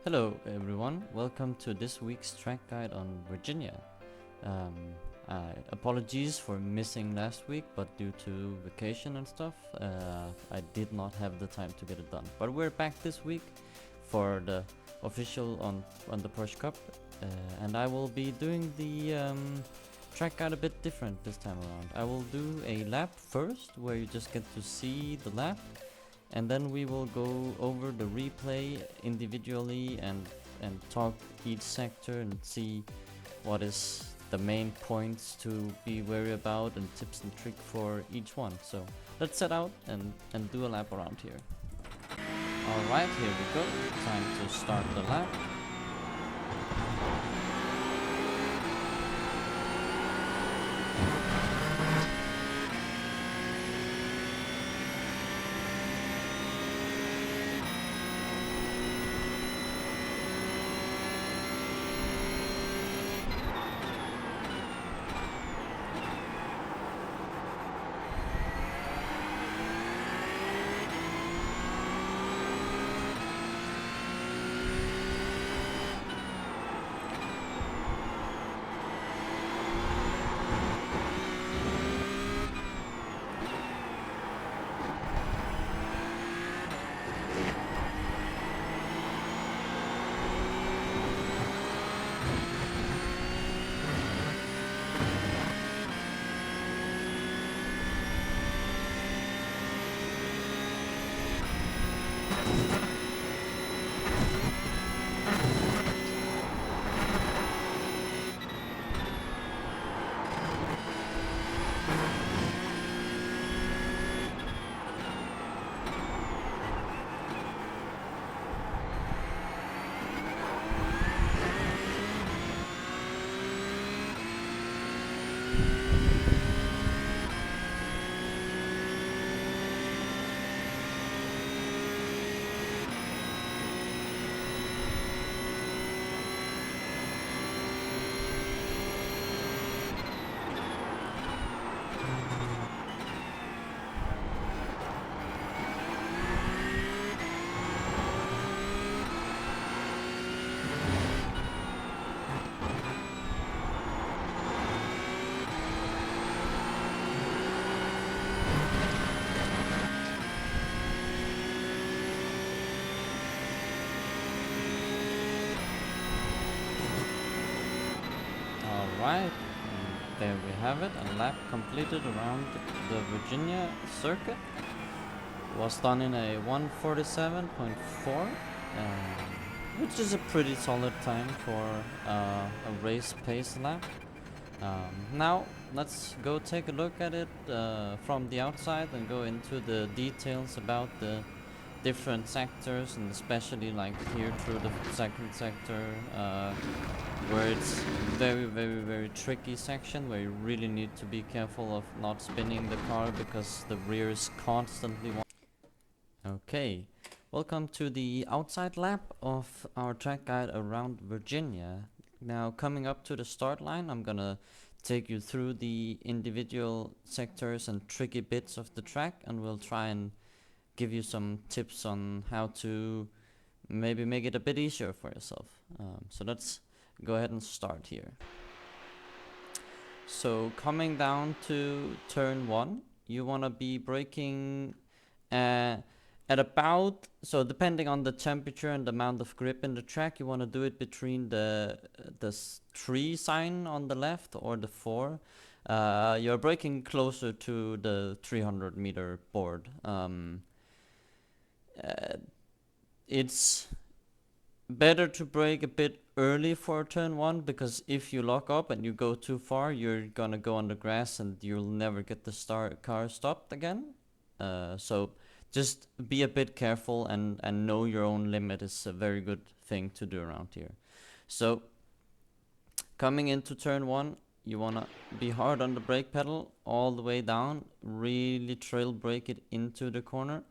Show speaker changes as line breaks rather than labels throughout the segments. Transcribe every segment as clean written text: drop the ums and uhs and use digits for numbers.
Hello everyone, welcome to this week's track guide on Virginia. Um, Apologies for missing last week, but due to vacation and stuff, I did not have the time to get it done. But we're back this week for the official on the Porsche Cup, and I will be doing the track guide a bit different this time around. I will do a lap first, where you just get to see the lap, and then we will go over the replay individually and talk each sector and see what is the main points to be wary about and tips and trick for each one. So let's set out and do a lap around here. Alright, here we go. Time to start the lap. Alright, there we have it, a lap completed around the Virginia circuit. Was done in a 1:47.4, which is a pretty solid time for a race pace lap. Now let's go take a look at it from the outside and go into the details about the different sectors, and especially like here through the second sector, where it's very tricky section where you really need to be careful of not spinning the car because the rear is constantly Okay, welcome to the outside lap of our track guide around Virginia. Now coming up to the start line, I'm gonna take you through the individual sectors and tricky bits of the track, and we'll try and give you some tips on how to maybe make it a bit easier for yourself. So let's go ahead and start here. So coming down to turn 1, you want to be braking at about, so depending on the temperature and the amount of grip in the track, you want to do it between the 3 sign on the left or the 4. You're braking closer to the 300 meter board. It's better to brake a bit early for turn 1, because if you lock up and you go too far, you're gonna go on the grass and you'll never get the car stopped again. So just be a bit careful and know your own limit is a very good thing to do around here. So coming into turn 1, you wanna be hard on the brake pedal all the way down, really trail brake it into the corner.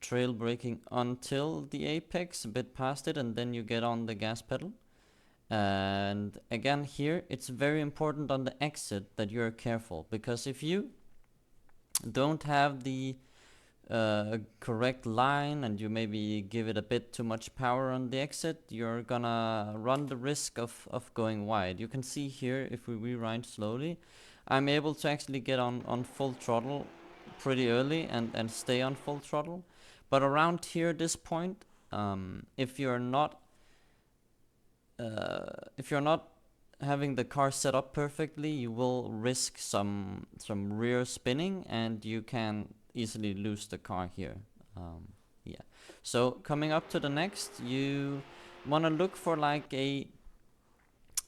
Trail braking until the apex, a bit past it, and then you get on the gas pedal. And again here, it's very important on the exit that you're careful, because if you don't have the a correct line and you maybe give it a bit too much power on the exit, you're gonna run the risk of going wide. You can see here, if we rewind slowly, I'm able to actually get on full throttle pretty early and stay on full throttle. But around here, this point, if you're not having the car set up perfectly, you will risk some rear spinning and you can easily lose the car here. Yeah. So coming up to the next, you want to look for like a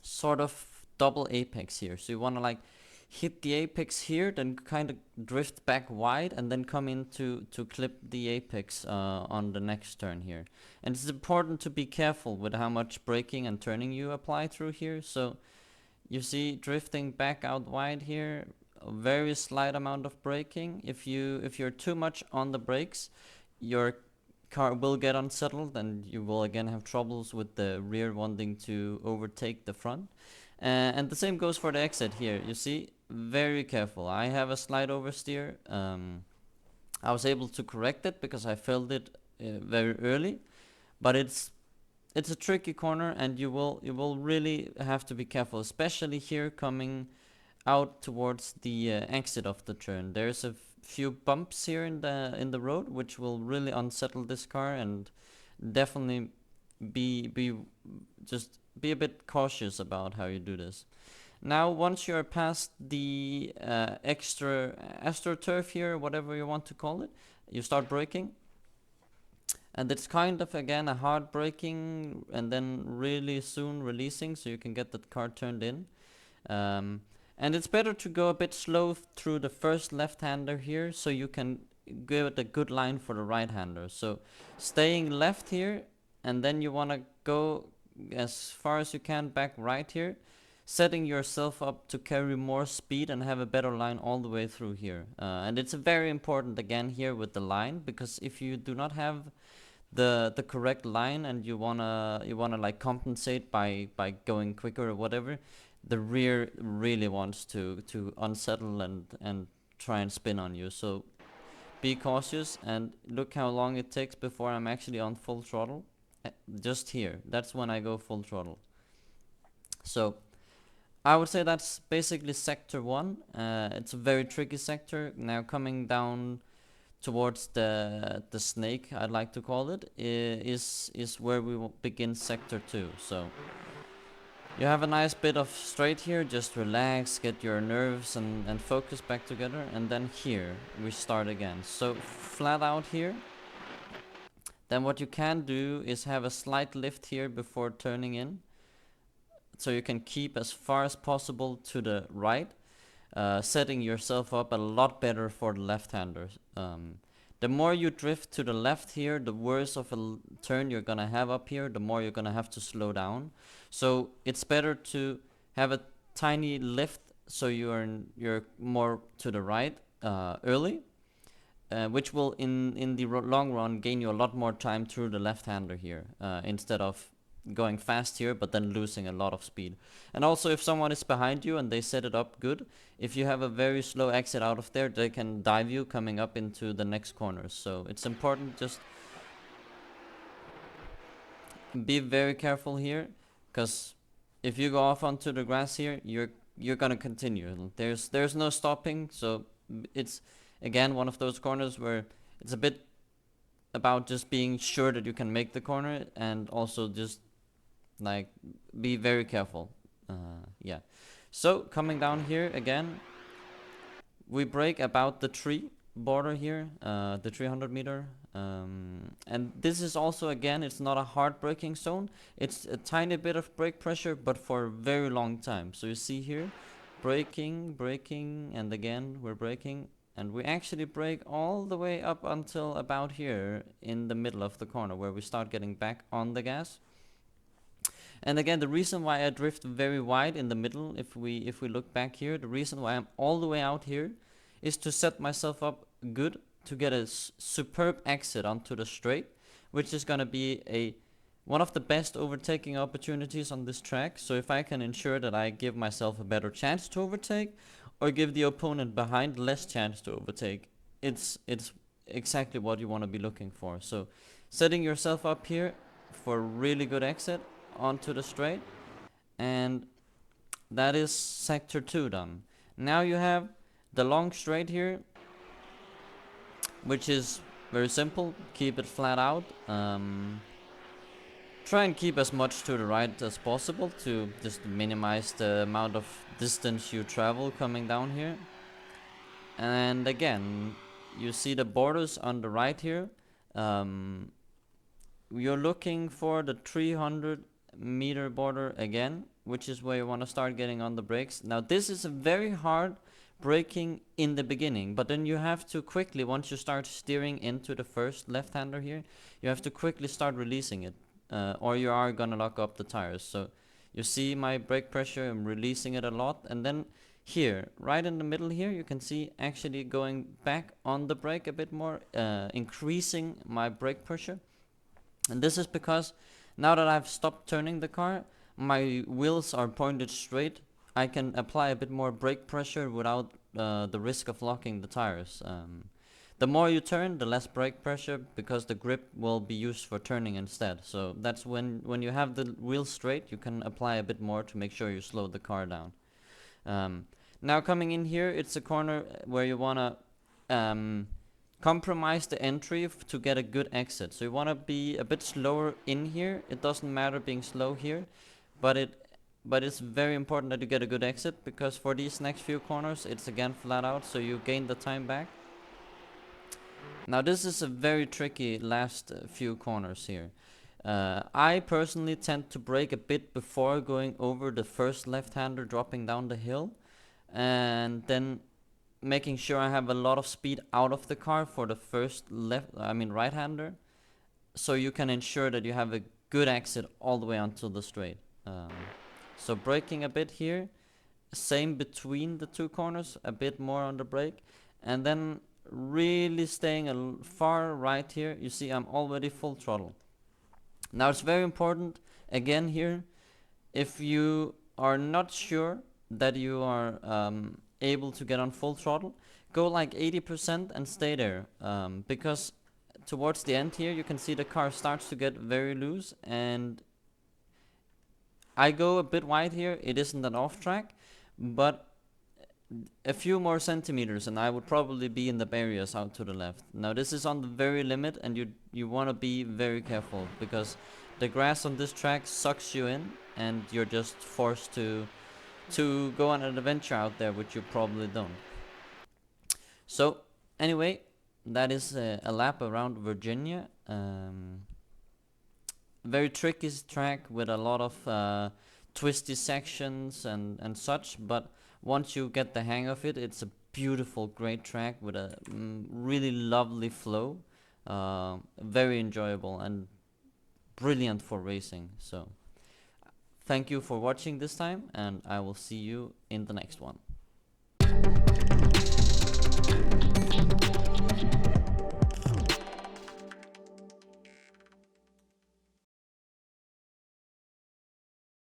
sort of double apex here. So you want to like hit the apex here, then kind of drift back wide and then come in to clip the apex on the next turn here. And it's important to be careful with how much braking and turning you apply through here. So you see drifting back out wide here, a very slight amount of braking. If you're too much on the brakes, your car will get unsettled and you will again have troubles with the rear wanting to overtake the front. And the same goes for the exit here. You see, very careful. I have a slight oversteer. I was able to correct it because I felt it very early, but it's a tricky corner and you will really have to be careful, especially here coming out towards the exit of the turn. There's a few bumps here in the road which will really unsettle this car, and definitely be a bit cautious about how you do this. Now, once you're past the extra AstroTurf here, whatever you want to call it, you start braking. And it's kind of, again, a hard braking and then really soon releasing so you can get the car turned in. And it's better to go a bit slow through the first left-hander here so you can give it a good line for the right-hander. So staying left here, and then you want to go as far as you can back right here, setting yourself up to carry more speed and have a better line all the way through here. And it's very important again here with the line, because if you do not have the correct line and you wanna like compensate by going quicker or whatever, the rear really wants to unsettle and try and spin on you. So be cautious and look how long it takes before I'm actually on full throttle. Just here, that's when I go full throttle. So I would say that's basically sector 1. It's a very tricky sector. Now coming down towards the snake, I'd like to call it, is where we will begin sector 2. So you have a nice bit of straight here, just relax, get your nerves and focus back together, and then here we start again. So flat out here. Then what you can do is have a slight lift here before turning in, so you can keep as far as possible to the right, setting yourself up a lot better for the left-handers. The more you drift to the left here, the worse of a turn you're gonna have up here, the more you're gonna have to slow down. So it's better to have a tiny lift so you're more to the right early, which will in the long run gain you a lot more time through the left-hander here, instead of going fast here but then losing a lot of speed. And also, if someone is behind you and they set it up good, if you have a very slow exit out of there, they can dive you coming up into the next corners. So it's important, just be very careful here, because if you go off onto the grass here, you're gonna continue. There's no stopping. So it's again one of those corners where it's a bit about just being sure that you can make the corner, and also just like be very careful. Yeah. So coming down here again, we brake about the tree border here, the 300 meter, and this is also, again, it's not a hard braking zone. It's a tiny bit of brake pressure, but for a very long time. So you see here, braking, and again we're braking, and we actually brake all the way up until about here in the middle of the corner, where we start getting back on the gas. And again, the reason why I drift very wide in the middle, if we look back here, the reason why I'm all the way out here is to set myself up good to get a superb exit onto the straight, which is going to be one of the best overtaking opportunities on this track. So if I can ensure that I give myself a better chance to overtake, or give the opponent behind less chance to overtake, it's exactly what you want to be looking for. So setting yourself up here for a really good exit onto the straight, and that is sector 2 done. Now you have the long straight here, which is very simple. Keep it flat out. Try and keep as much to the right as possible to just minimize the amount of distance you travel coming down here. And again, you see the borders on the right here. You're looking for the 300-meter border again, which is where you want to start getting on the brakes. Now this is a very hard braking in the beginning, but then you have to quickly, once you start steering into the first left-hander here, you have to quickly start releasing it, or you are gonna lock up the tires. So you see my brake pressure, I'm releasing it a lot, and then here, right in the middle here, you can see actually going back on the brake a bit more, increasing my brake pressure. And this is because now that I've stopped turning the car, my wheels are pointed straight. I can apply a bit more brake pressure without the risk of locking the tires. The more you turn, the less brake pressure, because the grip will be used for turning instead. So that's when you have the wheels straight, you can apply a bit more to make sure you slow the car down. Now coming in here, it's a corner where you want to compromise the entry to get a good exit. So you want to be a bit slower in here. It doesn't matter being slow here, but it's very important that you get a good exit, because for these next few corners it's again flat out, so you gain the time back. Now this is a very tricky last few corners here. I personally tend to brake a bit before going over the first left-hander dropping down the hill, and then making sure I have a lot of speed out of the car for the first right-hander, so you can ensure that you have a good exit all the way onto the straight. So braking a bit here, same between the two corners, a bit more on the brake, and then really staying far right here. You see I'm already full throttle. Now it's very important again here, if you are not sure that you are able to get on full throttle, go like 80% and stay there, because towards the end here you can see the car starts to get very loose, and I go a bit wide here. It isn't an off track, but a few more centimeters and I would probably be in the barriers out to the left. Now this is on the very limit, and you want to be very careful, because the grass on this track sucks you in, and you're just forced to go on an adventure out there, which you probably don't. So anyway, that is a lap around Virginia. Very tricky track with a lot of twisty sections and such, but once you get the hang of it, it's a beautiful, great track with a really lovely flow. Very enjoyable and brilliant for racing. So thank you for watching this time, and I will see you in the next one.